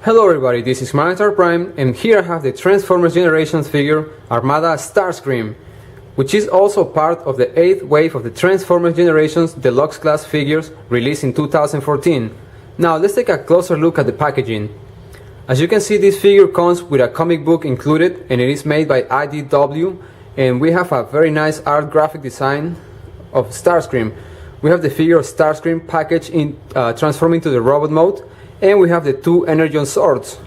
Hello everybody, this is Magnetar Prime, and here I have the Transformers Generations figure Armada Starscream, which is also part of the 8th wave of the Transformers Generations deluxe class figures released in 2014. Now let's take a closer look at the packaging. As you can see, this figure comes with a comic book included, and it is made by IDW, and we have a very nice art graphic design of Starscream. We have the figure of Starscream packaged in transforming to the robot mode, and we have the two energon swords.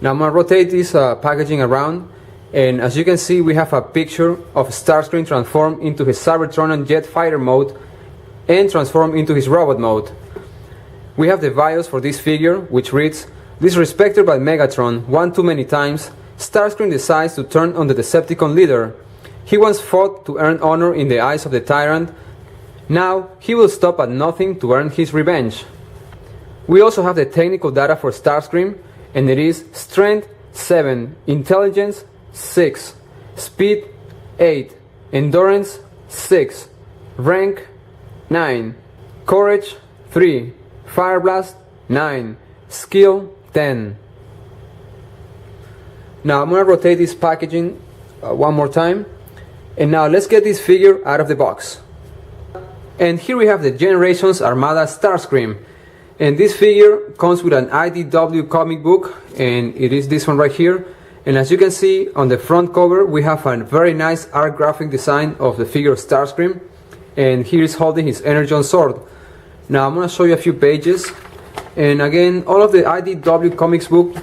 Now I'm going to rotate this packaging around, and as you can see, we have a picture of Starscream transformed into his Cybertronian Jet Fighter mode and transformed into his robot mode. We have the BIOS for this figure, which reads, "Disrespected by Megatron one too many times, Starscream decides to turn on the Decepticon leader. He once fought to earn honor in the eyes of the tyrant. Now he will stop at nothing to earn his revenge." We also have the technical data for Starscream, and it is Strength 7, Intelligence 6, Speed 8, Endurance 6, Rank 9, Courage 3, Fire Blast 9, Skill 10. Now I'm going to rotate this packaging one more time, and now let's get this figure out of the box. And here we have the Generations Armada Starscream. And this figure comes with an IDW comic book, and it is this one right here. And as you can see on the front cover, we have a very nice art graphic design of the figure of Starscream, and here is holding his energon sword. Now I'm going to show you a few pages, and again, all of the IDW comics book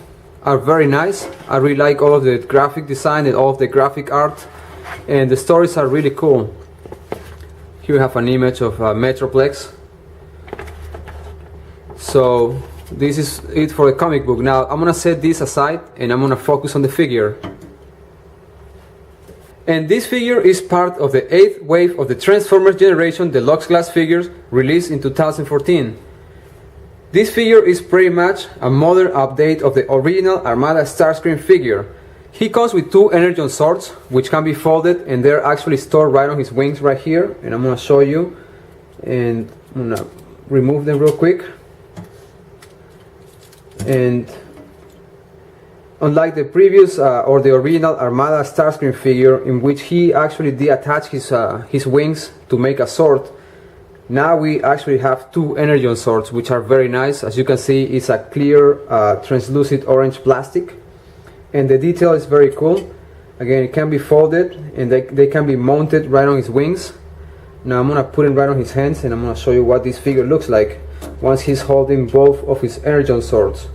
are very nice. I really like all of the graphic design and all of the graphic art, and the stories are really cool. Here we have an image of Metroplex. So this is it for the comic book. Now I'm gonna set this aside and I'm gonna focus on the figure. And this figure is part of the 8th wave of the Transformers Generation deluxe class figures released in 2014. This figure is pretty much a modern update of the original Armada Starscream figure. He comes with two energon swords which can be folded, and they're actually stored right on his wings right here, and I'm gonna show you, and I'm gonna remove them real quick. And unlike the previous or the original Armada Starscream figure, in which he actually detached his wings to make a sword, now we actually have two energon swords, which are very nice. As you can see, it's a clear translucent orange plastic, and the detail is very cool. Again, it can be folded, and they can be mounted right on his wings. Now I'm gonna put it right on his hands, and I'm gonna show you what this figure looks like once he's holding both of his energon swords,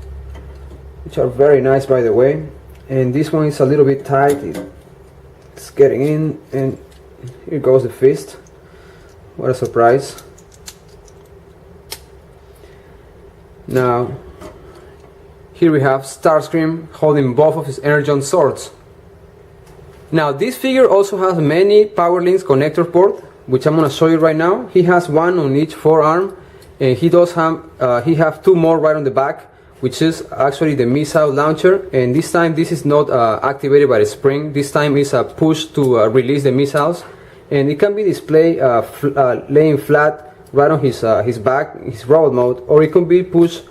which are very nice, by the way. And this one is a little bit tight, it's getting in, and here goes the fist. What a surprise. Now here we have Starscream holding both of his energon swords. Now this figure also has many power links connector port, which I'm going to show you right now. He has one on each forearm, and he have two more right on the back, which is actually the missile launcher. And this time this is not activated by the spring. This time it's a push to release the missiles, and it can be displayed laying flat right on his back, his robot mode, or it can be pushed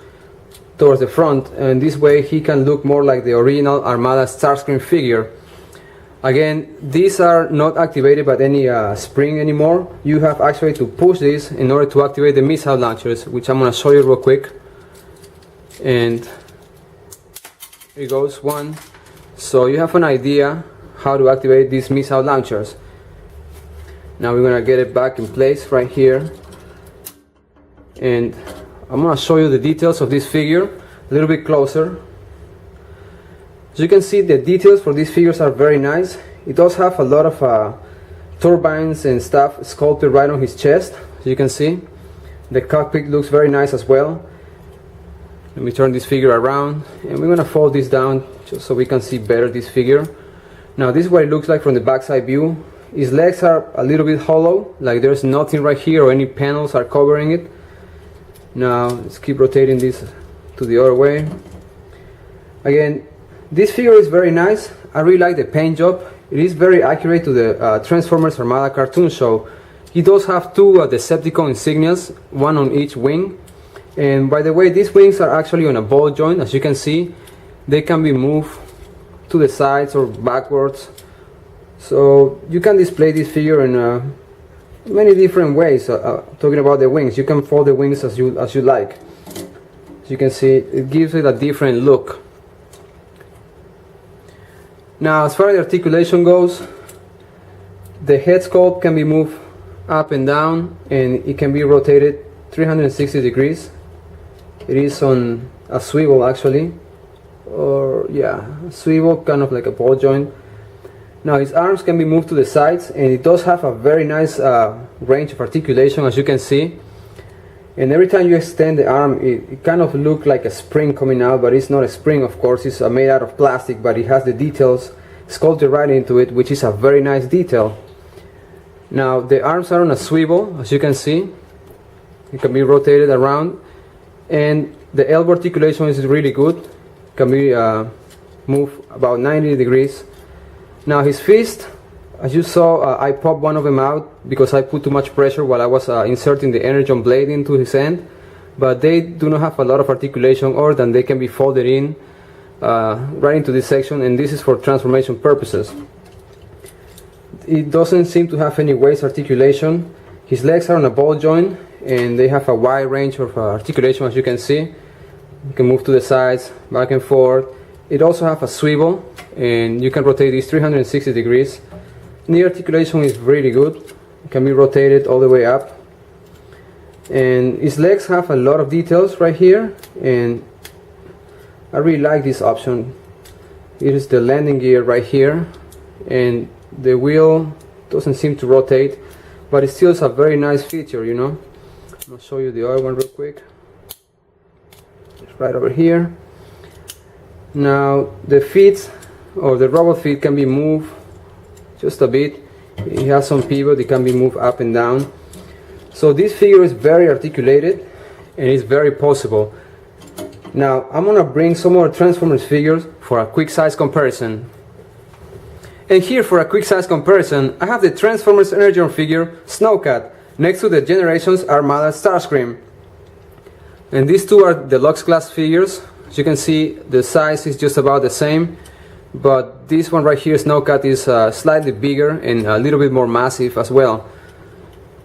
towards the front, and this way he can look more like the original Armada Starscream figure. Again, these are not activated by any spring anymore. You have actually to push this in order to activate the missile launchers, which I'm going to show you real quick. And here goes one. So you have an idea how to activate these missile launchers. Now we're going to get it back in place right here, and I'm going to show you the details of this figure a little bit closer. As you can see, the details for these figures are very nice. It does have a lot of turbines and stuff sculpted right on his chest. As you can see, the cockpit looks very nice as well. Let me turn this figure around, and we're going to fold this down just so we can see better this figure. Now this is what it looks like from the backside view. His legs are a little bit hollow, like there's nothing right here or any panels are covering it. Now let's keep rotating this to the other way. Again, this figure is very nice. I really like the paint job. It is very accurate to the Transformers Armada cartoon show. He does have two Decepticon insignias, one on each wing, And by the way, these wings are actually on a ball joint. As you can see, they can be moved to the sides or backwards. So you can display this figure in many different ways. Talking about the wings, you can fold the wings as you like. As you can see, it gives it a different look. Now, as far as the articulation goes, the head sculpt can be moved up and down, and it can be rotated 360 degrees. It is on a swivel actually, or yeah, a swivel, kind of like a ball joint. Now his arms can be moved to the sides, and it does have a very nice range of articulation, as you can see. And every time you extend the arm, it kind of looks like a spring coming out, but it's not a spring, of course. It's made out of plastic, but it has the details sculpted right into it, which is a very nice detail. Now the arms are on a swivel, as you can see. It can be rotated around, and the elbow articulation is really good. It can be moved about 90 degrees. Now his fist, as you saw, I popped one of them out because I put too much pressure while I was inserting the energon blade into his end. But they do not have a lot of articulation, or than they can be folded in right into this section, and this is for transformation purposes. It doesn't seem to have any waist articulation. His legs are on a ball joint, and they have a wide range of articulation, as you can see. You can move to the sides, back and forth. It also has a swivel, and you can rotate these 360 degrees. The articulation is really good. It can be rotated all the way up. And his legs have a lot of details right here, and I really like this option. It is the landing gear right here, and the wheel doesn't seem to rotate, but it still is a very nice feature, you know. I'll show you the other one real quick. It's right over here. Now the feet, or the robot feet, can be moved just a bit. It has some pivot, it can be moved up and down. So this figure is very articulated, and it's very possible. Now I'm gonna bring some more Transformers figures for a quick size comparison. And here, for a quick size comparison, I have the Transformers Energon figure Snowcat next to the Generations Armada Starscream. And these two are deluxe class figures. As you can see, the size is just about the same, but this one right here, Snowcat, is slightly bigger and a little bit more massive as well.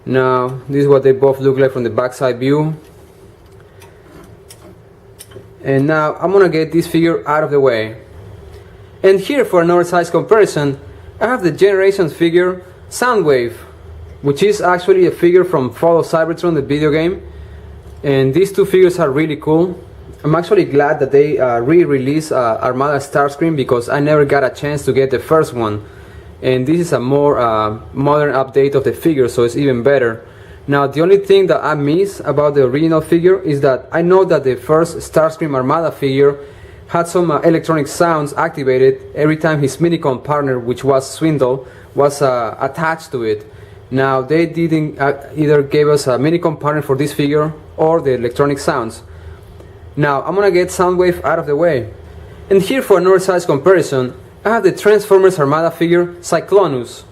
Now this is what they both look like from the backside view. And now I'm gonna get this figure out of the way. And here, for another size comparison, I have the Generations figure Soundwave, which is actually a figure from Fall of Cybertron, the video game. And these two figures are really cool. I'm actually glad that they re-released Armada Starscream, because I never got a chance to get the first one. And this is a more modern update of the figure, so it's even better. Now the only thing that I miss about the original figure is that I know that the first Starscream Armada figure had some electronic sounds activated every time his minicon partner, which was Swindle, was attached to it. Now they didn't either give us a minicon partner for this figure or the electronic sounds. Now I'm gonna get Soundwave out of the way. And here, for another size comparison, I have the Transformers Armada figure Cyclonus.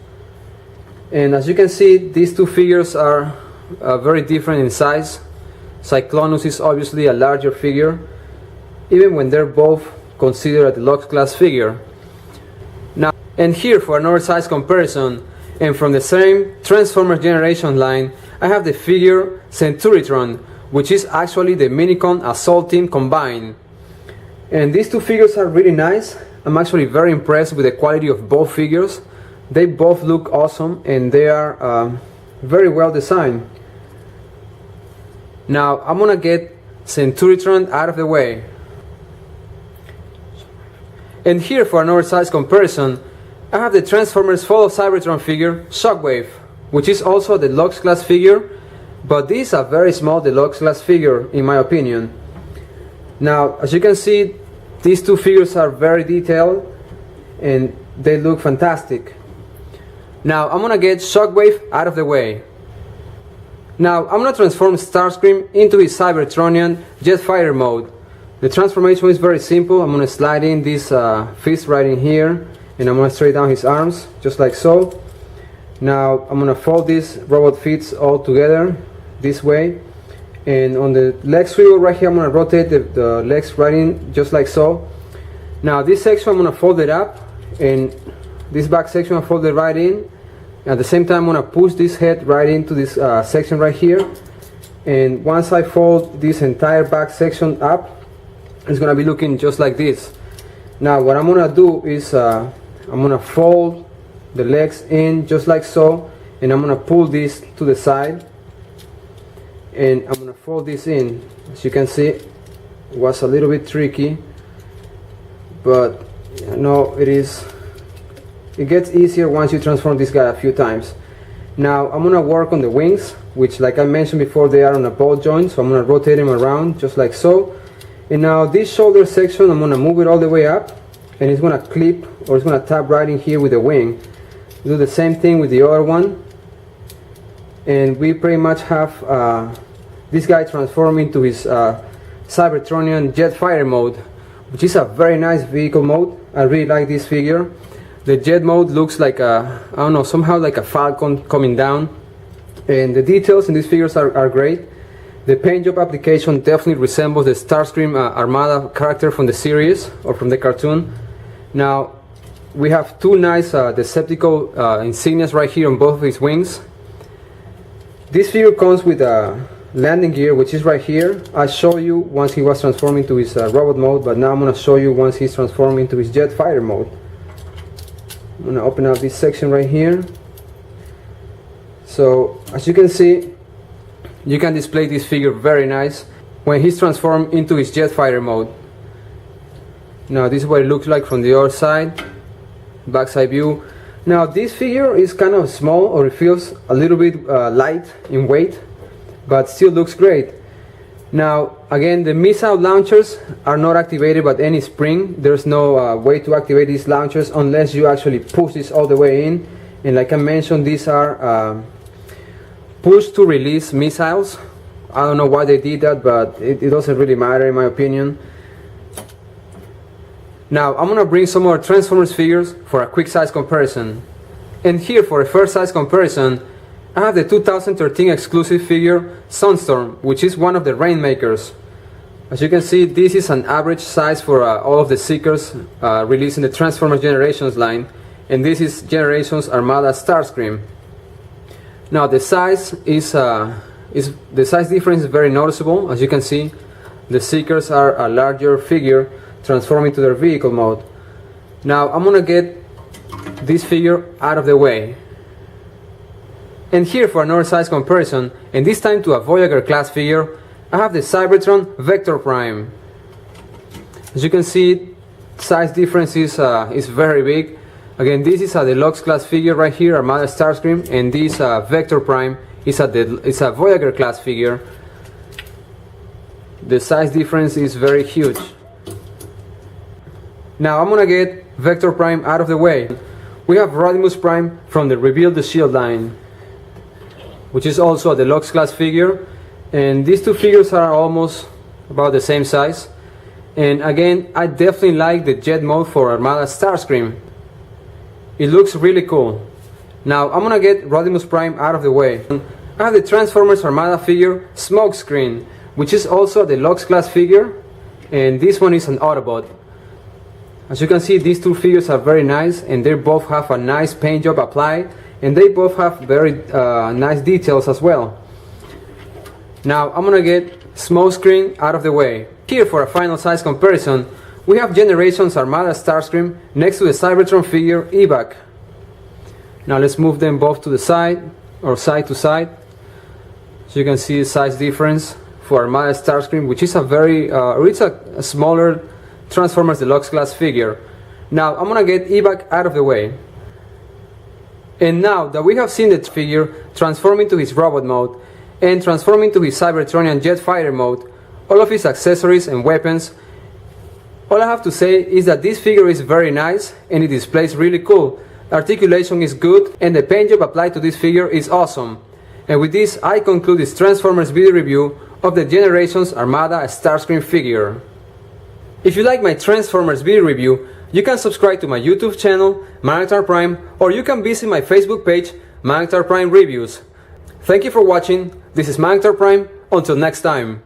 And as you can see, these two figures are very different in size. Cyclonus is obviously a larger figure, even when they're both considered a deluxe class figure. Now, and here, for another size comparison, and from the same Transformers Generation line, I have the figure Centuritron, which is actually the Minicon Assault Team combined. And these two figures are really nice. I'm actually very impressed with the quality of both figures. They both look awesome, and they are very well designed. Now I'm gonna get Centuritron out of the way. And here, for another size comparison, I have the Transformers Fall of Cybertron figure Shockwave, which is also a deluxe class figure, but this is a very small deluxe class figure in my opinion. Now, as you can see, these two figures are very detailed and they look fantastic. Now I'm gonna get Shockwave out of the way. Now I'm gonna transform Starscream into his Cybertronian Jet Fighter mode. The transformation is very simple. I'm gonna slide in this fist right in here, and I'm gonna straight down his arms, just like so. Now I'm gonna fold these robot feet all together this way, And on the leg swivel right here, I'm going to rotate the legs right in, just like so. Now this section I'm going to fold it up, and this back section I fold it right in. At the same time I'm going to push this head right into this section right here. And once I fold this entire back section up, it's going to be looking just like this. Now what I'm going to do is I'm going to fold the legs in just like so, and I'm going to pull this to the side, and I'm going to fold this in. As you can see, it was a little bit tricky, but you know, it gets easier once you transform this guy a few times. Now I'm going to work on the wings, which, like I mentioned before, they are on a ball joint, so I'm going to rotate them around just like so. And now this shoulder section, I'm going to move it all the way up, and it's going to clip, or it's going to tap right in here with the wing. Do the same thing with the other one, and we pretty much have this guy transform into his Cybertronian Jet Fighter mode, which is a very nice vehicle mode. I really like this figure. The jet mode looks like a, I don't know, somehow like a falcon coming down, and the details in these figures are great. The paint job application definitely resembles the Starscream Armada character from the series or from the cartoon. Now we have two nice Decepticon insignias right here on both of his wings. This figure comes with a landing gear, which is right here. I'll show you once he was transformed into his robot mode, but now I'm going to show you once he's transformed into his jet fighter mode. I'm going to open up this section right here. So as you can see, you can display this figure very nice when he's transformed into his jet fighter mode. Now this is what it looks like from the other side, backside view. Now this figure is kind of small, or it feels a little bit light in weight, but still looks great. Now again, the missile launchers are not activated by any spring. There's no way to activate these launchers unless you actually push this all the way in. And like I mentioned, these are push to release missiles. I don't know why they did that, but it doesn't really matter in my opinion. Now I'm gonna bring some more Transformers figures for a quick size comparison. And here for a first size comparison, I have the 2013 exclusive figure Sunstorm, which is one of the Rainmakers. As you can see, this is an average size for all of the Seekers released in the Transformers Generations line, and this is Generations Armada Starscream. Now the size the size difference is very noticeable. As you can see, the Seekers are a larger figure transforming to their vehicle mode. Now I'm gonna get this figure out of the way. And here for another size comparison, and this time to a Voyager class figure, I have the Cybertron Vector Prime. As you can see, size difference is very big. Again, this is a deluxe class figure right here, Armada Starscream, and this Vector Prime is a Voyager class figure. The size difference is very huge. Now I'm gonna get Vector Prime out of the way. We have Rodimus Prime from the Rebuild the Shield line, which is also a deluxe class figure, and these two figures are almost about the same size. And again, I definitely like the jet mode for Armada Starscream. It looks really cool. Now I'm gonna get Rodimus Prime out of the way. I have the Transformers Armada figure Smokescreen, which is also a deluxe class figure, and this one is an Autobot. As you can see, these two figures are very nice, and they both have a nice paint job applied, and they both have very nice details as well. Now I'm gonna get Smokescreen out of the way. Here for a final size comparison, we have Generations Armada Starscream next to the Cybertron figure Evac. Now let's move them both to the side, or side to side. So you can see the size difference for Armada Starscream, which is a very it's a smaller Transformers Deluxe class figure. Now I'm gonna get Evac out of the way. And now that we have seen the figure transform into his robot mode and transform into his Cybertronian Jet Fighter mode, all of his accessories and weapons, all I have to say is that this figure is very nice and it displays really cool. The articulation is good and the paint job applied to this figure is awesome. And with this I conclude this Transformers video review of the Generations Armada Starscream figure. If you like my Transformers video review, you can subscribe to my YouTube channel, Magnetar Prime, or you can visit my Facebook page, Magnetar Prime Reviews. Thank you for watching. This is Magnetar Prime, Until next time.